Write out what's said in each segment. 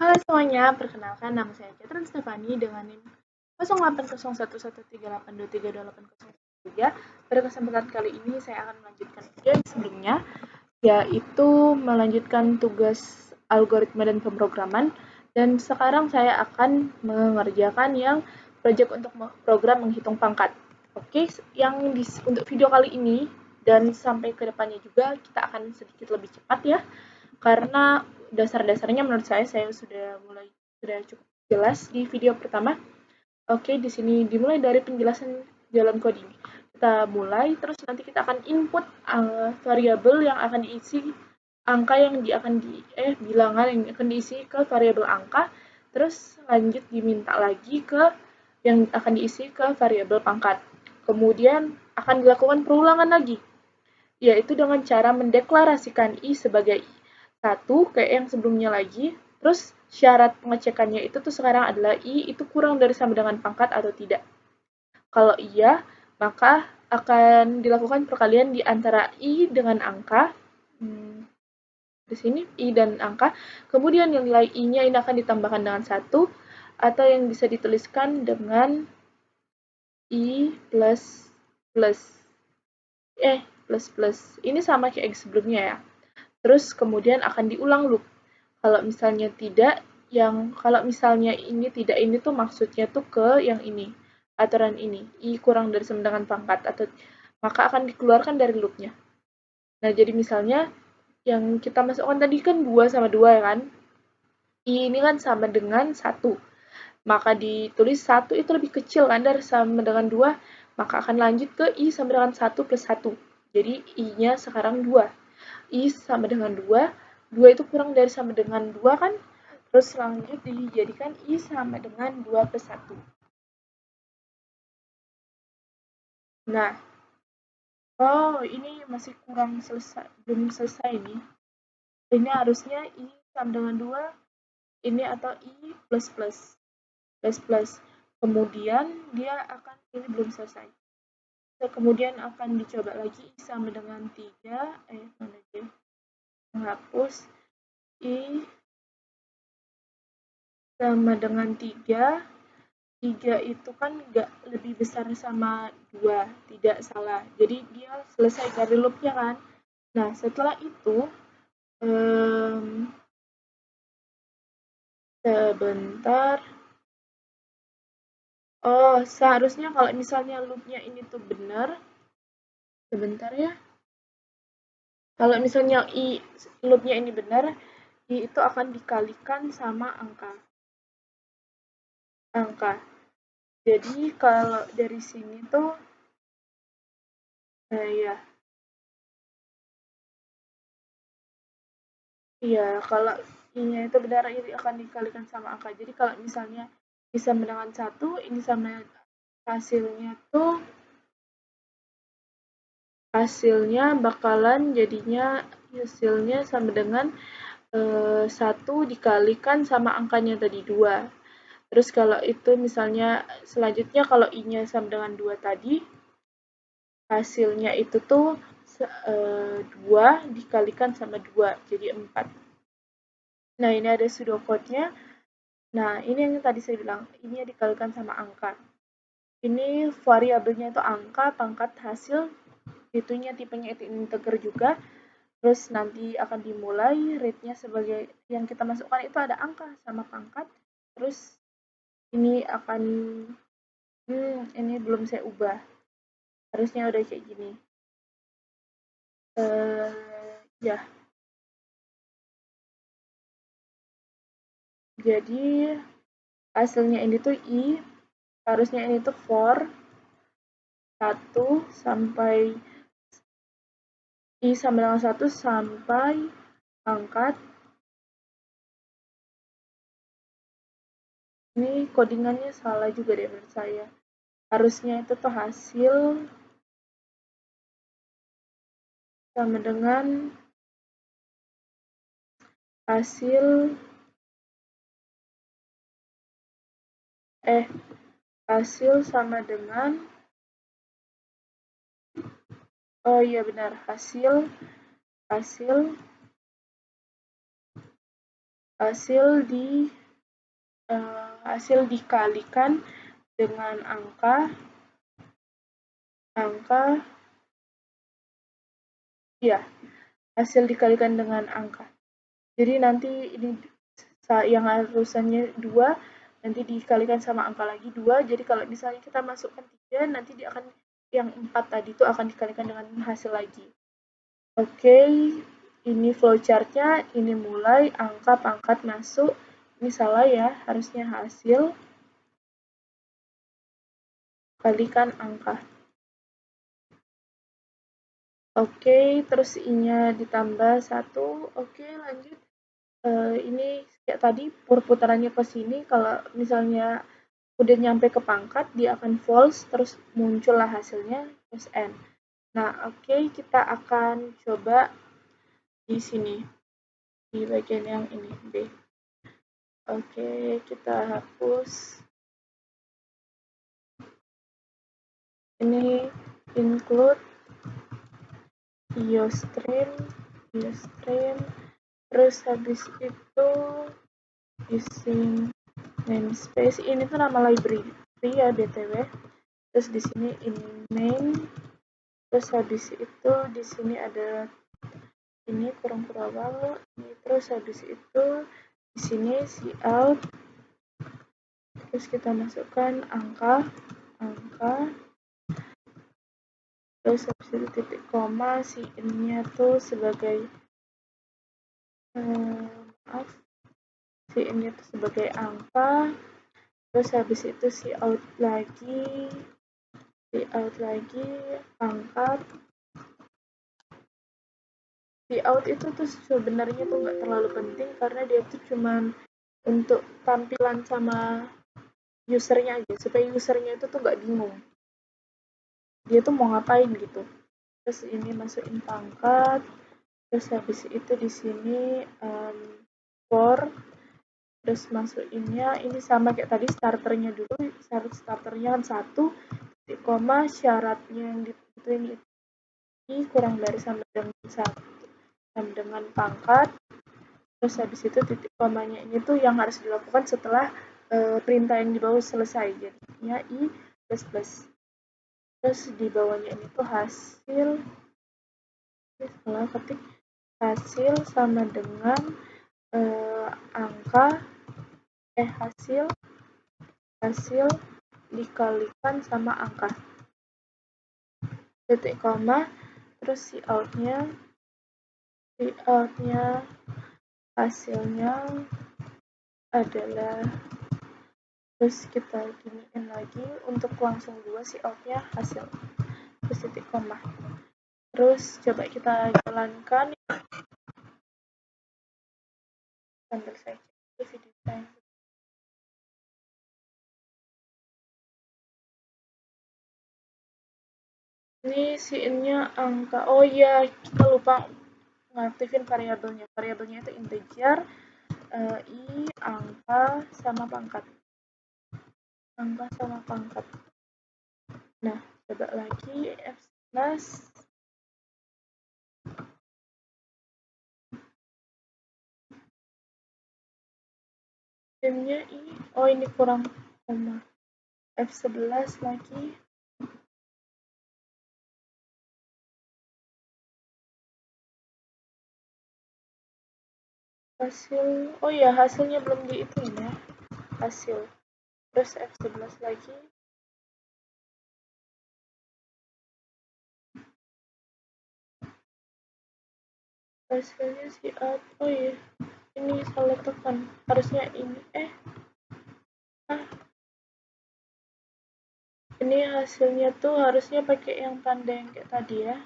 Halo semuanya, perkenalkan nama saya Catherine Stefani dengan NIM 08011382323803. Pada kesempatan kali ini saya akan melanjutkan video yang sebelumnya, yaitu melanjutkan tugas algoritma dan pemrograman. Dan sekarang saya akan mengerjakan yang proyek untuk program menghitung pangkat. Oke, untuk video kali ini dan sampai ke depannya juga kita akan sedikit lebih cepat ya, karena dasar-dasarnya menurut saya sudah cukup jelas di video pertama. Oke, di sini dimulai dari penjelasan jalan coding. Kita mulai, terus nanti kita akan input variabel yang akan diisi, angka yang bilangan yang akan diisi ke variabel angka, terus lanjut diminta lagi ke yang akan diisi ke variabel pangkat. Kemudian akan dilakukan perulangan lagi, yaitu dengan cara mendeklarasikan i sebagai satu kayak yang sebelumnya lagi. Terus syarat pengecekannya itu tuh sekarang adalah i itu kurang dari sama dengan pangkat atau tidak. Kalau iya, maka akan dilakukan perkalian di antara i dengan angka. Di sini i dan angka. Kemudian nilai i-nya ini akan ditambahkan dengan 1 atau yang bisa dituliskan dengan i plus plus plus. Ini sama kayak sebelumnya ya. Terus kemudian akan diulang loop. Kalau misalnya ini tuh maksudnya tuh ke yang ini, aturan ini, i kurang dari sama dengan pangkat, atau maka akan dikeluarkan dari loopnya. Nah, jadi misalnya yang kita masukkan tadi kan 2 sama 2 ya kan? I ini kan sama dengan 1. Maka ditulis 1 itu lebih kecil kan dari sama dengan 2, maka akan lanjut ke i sama dengan 1 plus 1. Jadi i-nya sekarang 2. I sama dengan 2, 2 itu kurang dari sama dengan 2 kan? Terus lanjut dijadikan I sama dengan 2 plus 1. Nah, ini masih belum selesai nih. Ini harusnya I sama dengan 2, ini atau I plus plus. Kemudian ini belum selesai. Kemudian akan dicoba lagi I sama dengan 3, menghapus I sama dengan 3 itu kan nggak lebih besar sama 2, tidak salah. Jadi dia selesai dari loopnya kan. Nah, setelah itu, sebentar. Oh, seharusnya kalau misalnya loopnya ini tuh benar, sebentar ya. Kalau misalnya loopnya ini benar, I itu akan dikalikan sama angka. Jadi kalau dari sini tuh, ya. Iya, kalau I-nya itu benar, ini akan dikalikan sama angka. Jadi kalau misalnya I sama dengan 1, ini sama hasilnya bakalan jadinya hasilnya sama dengan 1 dikalikan sama angkanya tadi 2. Terus kalau itu misalnya selanjutnya kalau I-nya sama dengan 2 tadi, hasilnya itu tuh 2 dikalikan sama 2, jadi 4. Nah, ini ada pseudocode-nya. Nah, ini yang tadi saya bilang, ini dikalikan sama angka. Ini variabelnya itu angka, pangkat, hasil, tipenya itu integer juga. Terus nanti akan dimulai rate-nya sebagai yang kita masukkan itu ada angka sama pangkat. Terus ini ini belum saya ubah. Harusnya udah kayak gini. Ya. Jadi hasilnya ini tuh I, harusnya ini tuh for 1 sampai I sama dengan 1 sampai pangkat. Ini codingannya salah juga deh menurut saya. Harusnya itu tuh hasil sama dengan hasil sama dengan iya benar, hasil hasil dikalikan dengan angka ya, hasil dikalikan dengan angka. Jadi nanti ini yang harusannya 2 nanti dikalikan sama angka lagi 2. Jadi kalau misalnya kita masukkan 3, nanti dia akan yang 4 tadi itu akan dikalikan dengan hasil lagi. Oke, ini flowchart-nya, ini mulai angka pangkat masuk. Ini salah ya, harusnya hasil kalikan angka. Oke, terus I-nya ditambah 1. Oke, lanjut. Ini kayak tadi perputarannya ke sini, kalau misalnya udah nyampe ke pangkat, dia akan false, terus muncullah hasilnya, terus N. Nah, oke, kita akan coba di sini, di bagian yang ini, B. Oke, kita hapus. Ini include iostream, terus habis itu using namespace. Ini tuh nama library ya BTW. Terus di sini in main. Terus habis itu di sini ada ini kurang awal. Terus habis itu di sini cout. Terus kita masukkan angka. Terus habis itu titik koma, si in-nya tuh sebagai si in-nya tuh sebagai angka. Terus habis itu cout lagi pangkat. Cout itu tuh sebenarnya tuh nggak terlalu penting karena dia tuh cuman untuk tampilan sama usernya aja, supaya usernya itu tuh nggak bingung dia tuh mau ngapain gitu. Terus ini masukin pangkat, terus habis itu di sini for, terus masukinnya ini sama kayak tadi starternya dulu, starternya kan 1, titik koma, syaratnya yang ditentuin ini kurang dari sama dengan 1 sama dengan pangkat. Terus habis itu titik komanya ini tuh yang harus dilakukan setelah perintah yang di bawah selesai, jadinya i plus plus. Terus di bawahnya ini tuh hasil sama dengan angka hasil dikalikan sama angka, titik koma, terus cout-nya hasilnya adalah, terus kita giniin lagi untuk langsung 2 cout-nya hasil, terus titik koma. Terus coba kita jalankan sambil saya cek video saya. Ini si in-nya angka. Oh iya, kita lupa ngaktifin variabelnya. Variabelnya itu integer, i, angka sama pangkat. Nah, coba lagi F11. Nya i. Oh, ini kurang koma. F11 lagi. Hasil. Oh iya, hasilnya belum diituin ya. Hasil. Terus F11 lagi. Hasilnya si out. Oh iya, ini salah tekan, harusnya ini ini hasilnya tuh harusnya pakai yang tanda yang kayak tadi ya.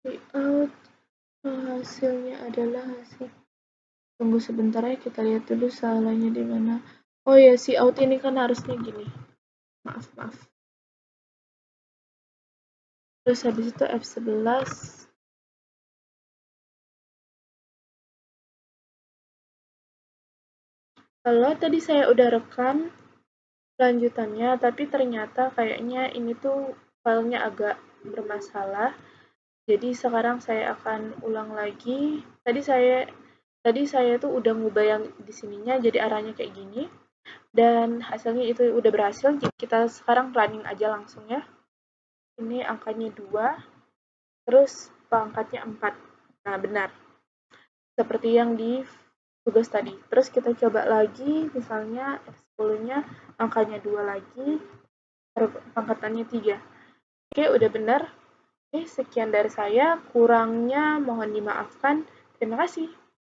Si out, hasilnya adalah hasil. Tunggu sebentar ya, kita lihat dulu salahnya di mana. Oh ya, si out ini kan harusnya gini. Maaf. Terus habis itu F11. Kalau tadi saya udah rekam lanjutannya, tapi ternyata kayaknya ini tuh filenya agak bermasalah. Jadi sekarang saya akan ulang lagi. Tadi saya tuh udah ngubah yang di sininya jadi arahnya kayak gini dan hasilnya itu udah berhasil. Jadi kita sekarang running aja langsung ya. Ini angkanya 2, terus pangkatnya 4. Nah, benar. Seperti yang di tugas tadi. Terus kita coba lagi, misalnya F10-nya angkanya 2 lagi, pangkatannya 3. Oke, udah benar. Oke, sekian dari saya. Kurangnya mohon dimaafkan. Terima kasih.